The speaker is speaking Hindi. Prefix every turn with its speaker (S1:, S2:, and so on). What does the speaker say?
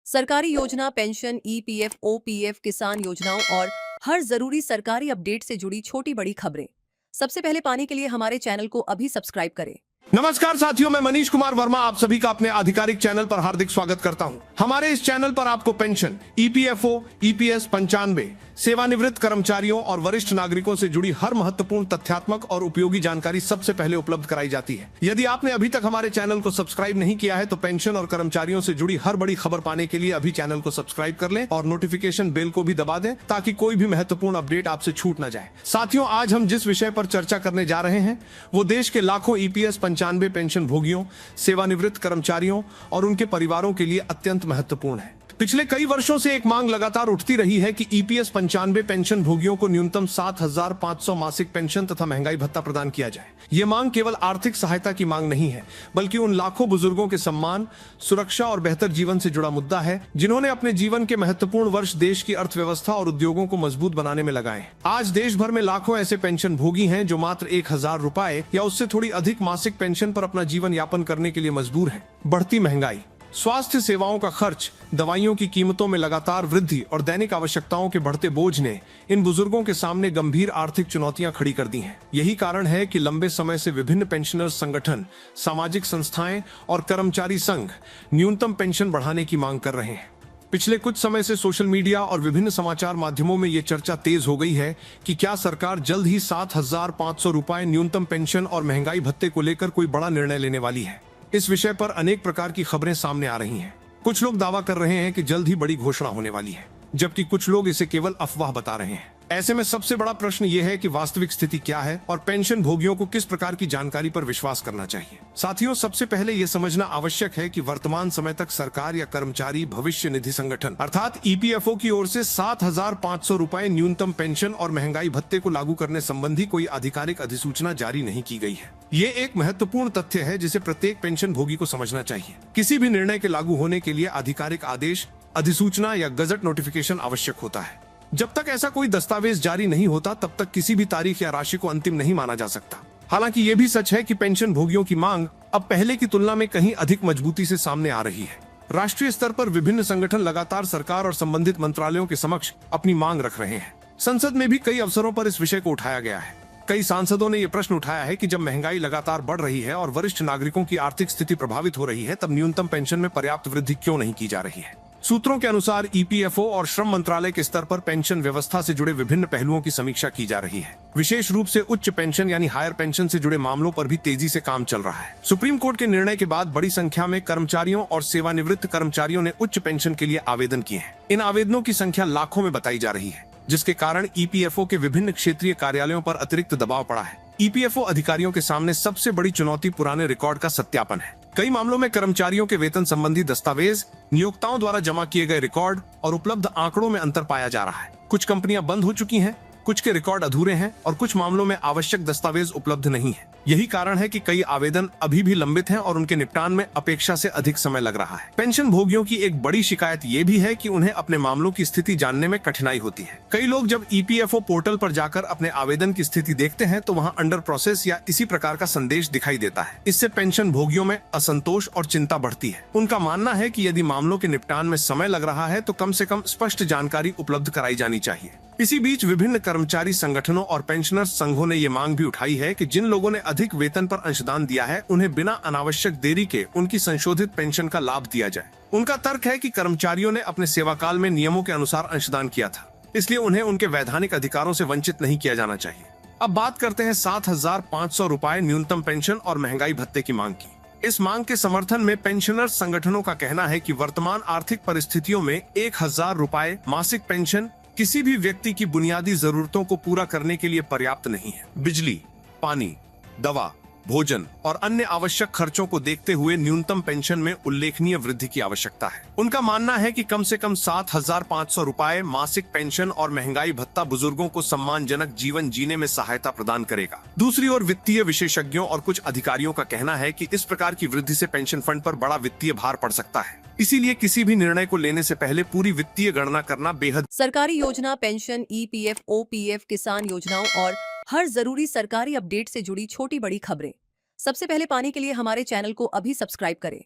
S1: सरकारी योजना, पेंशन, ईपीएफ, ओपीएफ, किसान योजनाओं और हर जरूरी सरकारी अपडेट से जुड़ी छोटी बड़ी खबरें सबसे पहले पाने के लिए हमारे चैनल को अभी सब्सक्राइब करें।
S2: नमस्कार साथियों, मैं मनीष कुमार वर्मा आप सभी का अपने आधिकारिक चैनल पर हार्दिक स्वागत करता हूं। हमारे इस चैनल पर आपको पेंशन, ईपीएफओ, ईपीएस 95, सेवानिवृत्त कर्मचारियों और वरिष्ठ नागरिकों से जुड़ी हर महत्वपूर्ण तथ्यात्मक और उपयोगी जानकारी सबसे पहले उपलब्ध कराई जाती है। यदि आपने अभी तक हमारे चैनल को सब्सक्राइब नहीं किया है तो पेंशन और कर्मचारियों से जुड़ी हर बड़ी खबर पाने के लिए अभी चैनल को सब्सक्राइब कर लें और नोटिफिकेशन बेल को भी दबा दें ताकि कोई भी महत्वपूर्ण अपडेट आपसे छूट न जाए। साथियों, आज हम जिस विषय पर चर्चा करने जा रहे हैं वो देश के लाखों ईपीएस 95 पेंशन भोगियों, सेवानिवृत्त कर्मचारियों और उनके परिवारों के लिए अत्यंत महत्वपूर्ण है। पिछले कई वर्षों से एक मांग लगातार उठती रही है कि ईपीएस 95 पेंशन भोगियों को न्यूनतम 7,500 मासिक पेंशन तथा महंगाई भत्ता प्रदान किया जाए। ये मांग केवल आर्थिक सहायता की मांग नहीं है, बल्कि उन लाखों बुजुर्गों के सम्मान, सुरक्षा और बेहतर जीवन से जुड़ा मुद्दा है जिन्होंने अपने जीवन के महत्वपूर्ण वर्ष देश की अर्थव्यवस्था और उद्योगों को मजबूत बनाने में लगाए। आज देश भर में लाखों ऐसे पेंशन भोगी हैं जो मात्र 1,000 रुपए या उससे थोड़ी अधिक मासिक पेंशन पर अपना जीवन यापन करने के लिए मजबूर है। बढ़ती महंगाई, स्वास्थ्य सेवाओं का खर्च, दवाइयों की कीमतों में लगातार वृद्धि और दैनिक आवश्यकताओं के बढ़ते बोझ ने इन बुजुर्गों के सामने गंभीर आर्थिक चुनौतियां खड़ी कर दी हैं। यही कारण है कि लंबे समय से विभिन्न पेंशनर्स संगठन, सामाजिक संस्थाएं और कर्मचारी संघ न्यूनतम पेंशन बढ़ाने की मांग कर रहे हैं। पिछले कुछ समय से सोशल मीडिया और विभिन्न समाचार माध्यमों में ये चर्चा तेज हो गई है कि क्या सरकार जल्द ही 7,500 रुपए न्यूनतम पेंशन और महंगाई भत्ते को लेकर कोई बड़ा निर्णय लेने वाली है। इस विषय पर अनेक प्रकार की खबरें सामने आ रही हैं। कुछ लोग दावा कर रहे हैं कि जल्द ही बड़ी घोषणा होने वाली है, जबकि कुछ लोग इसे केवल अफवाह बता रहे हैं। ऐसे में सबसे बड़ा प्रश्न यह है कि वास्तविक स्थिति क्या है और पेंशन भोगियों को किस प्रकार की जानकारी पर विश्वास करना चाहिए। साथियों, सबसे पहले यह समझना आवश्यक है कि वर्तमान समय तक सरकार या कर्मचारी भविष्य निधि संगठन अर्थात ईपीएफओ की ओर से 7,500 रुपए न्यूनतम पेंशन और महंगाई भत्ते को लागू करने संबंधी कोई आधिकारिक अधिसूचना जारी नहीं की गई है। ये एक महत्वपूर्ण तथ्य है जिसे प्रत्येक पेंशन भोगी को समझना चाहिए। किसी भी निर्णय के लागू होने के लिए आधिकारिक आदेश, अधिसूचना या गजट नोटिफिकेशन आवश्यक होता है। जब तक ऐसा कोई दस्तावेज जारी नहीं होता तब तक किसी भी तारीख या राशि को अंतिम नहीं माना जा सकता। हालांकि ये भी सच है कि पेंशन भोगियों की मांग अब पहले की तुलना में कहीं अधिक मजबूती से सामने आ रही है। राष्ट्रीय स्तर पर विभिन्न संगठन लगातार सरकार और संबंधित मंत्रालयों के समक्ष अपनी मांग रख रहे हैं। संसद में भी कई अवसरों पर इस विषय को उठाया गया है। कई सांसदों ने यह प्रश्न उठाया है कि जब महंगाई लगातार बढ़ रही है और वरिष्ठ नागरिकों की आर्थिक स्थिति प्रभावित हो रही है, तब न्यूनतम पेंशन में पर्याप्त वृद्धि क्यों नहीं की जा रही है। सूत्रों के अनुसार ईपीएफओ और श्रम मंत्रालय के स्तर पर पेंशन व्यवस्था से जुड़े विभिन्न पहलुओं की समीक्षा की जा रही है। विशेष रूप से उच्च पेंशन यानी हायर पेंशन से जुड़े मामलों पर भी तेजी से काम चल रहा है। सुप्रीम कोर्ट के निर्णय के बाद बड़ी संख्या में कर्मचारियों और सेवानिवृत्त कर्मचारियों ने उच्च पेंशन के लिए आवेदन किए हैं। इन आवेदनों की संख्या लाखों में बताई जा रही है, जिसके कारण ईपीएफओ के विभिन्न क्षेत्रीय कार्यालयों पर अतिरिक्त दबाव पड़ा है। ईपीएफओ अधिकारियों के सामने सबसे बड़ी चुनौती पुराने रिकॉर्ड का सत्यापन है। कई मामलों में कर्मचारियों के वेतन संबंधी दस्तावेज, नियोक्ताओं द्वारा जमा किए गए रिकॉर्ड और उपलब्ध आंकड़ों में अंतर पाया जा रहा है। कुछ कंपनियां बंद हो चुकी हैं, कुछ के रिकॉर्ड अधूरे हैं और कुछ मामलों में आवश्यक दस्तावेज उपलब्ध नहीं है। यही कारण है कि कई आवेदन अभी भी लंबित हैं और उनके निपटान में अपेक्षा से अधिक समय लग रहा है। पेंशन भोगियों की एक बड़ी शिकायत ये भी है कि उन्हें अपने मामलों की स्थिति जानने में कठिनाई होती है। कई लोग जब ईपीएफओ पोर्टल पर जाकर अपने आवेदन की स्थिति देखते हैं तो वहां अंडर प्रोसेस या इसी प्रकार का संदेश दिखाई देता है। इससे पेंशन भोगियों में असंतोष और चिंता बढ़ती है। उनका मानना है कि यदि मामलों के निपटान में समय लग रहा है तो कम से कम स्पष्ट जानकारी उपलब्ध कराई जानी चाहिए। इसी बीच विभिन्न कर्मचारी संगठनों और पेंशनर्स संघों ने ये मांग भी उठाई है कि जिन लोगों ने अधिक वेतन पर अंशदान दिया है उन्हें बिना अनावश्यक देरी के उनकी संशोधित पेंशन का लाभ दिया जाए। उनका तर्क है कि कर्मचारियों ने अपने सेवाकाल में नियमों के अनुसार अंशदान किया था, इसलिए उन्हें उनके वैधानिक अधिकारों से वंचित नहीं किया जाना चाहिए। अब बात करते हैं 7,500 रुपए न्यूनतम पेंशन और महंगाई भत्ते की मांग की। इस मांग के समर्थन में पेंशनर्स संगठनों का कहना है कि वर्तमान आर्थिक परिस्थितियों में 1,000 रुपए मासिक पेंशन किसी भी व्यक्ति की बुनियादी जरूरतों को पूरा करने के लिए पर्याप्त नहीं है। बिजली, पानी, दवा, भोजन और अन्य आवश्यक खर्चों को देखते हुए न्यूनतम पेंशन में उल्लेखनीय वृद्धि की आवश्यकता है। उनका मानना है कि कम से कम 7,500 रुपए मासिक पेंशन और महंगाई भत्ता बुजुर्गों को सम्मानजनक जीवन जीने में सहायता प्रदान करेगा। दूसरी ओर वित्तीय विशेषज्ञों और कुछ अधिकारियों का कहना है कि इस प्रकार की वृद्धि से पेंशन फंड पर बड़ा वित्तीय भार पड़ सकता है। इसीलिए किसी भी निर्णय को लेने से पहले पूरी वित्तीय गणना करना बेहद।
S1: सरकारी योजना, पेंशन, ईपीएफ, ओपीएफ, किसान योजनाओं और हर जरूरी सरकारी अपडेट से जुड़ी छोटी बड़ी खबरें सबसे पहले पाने के लिए हमारे चैनल को अभी सब्सक्राइब करें।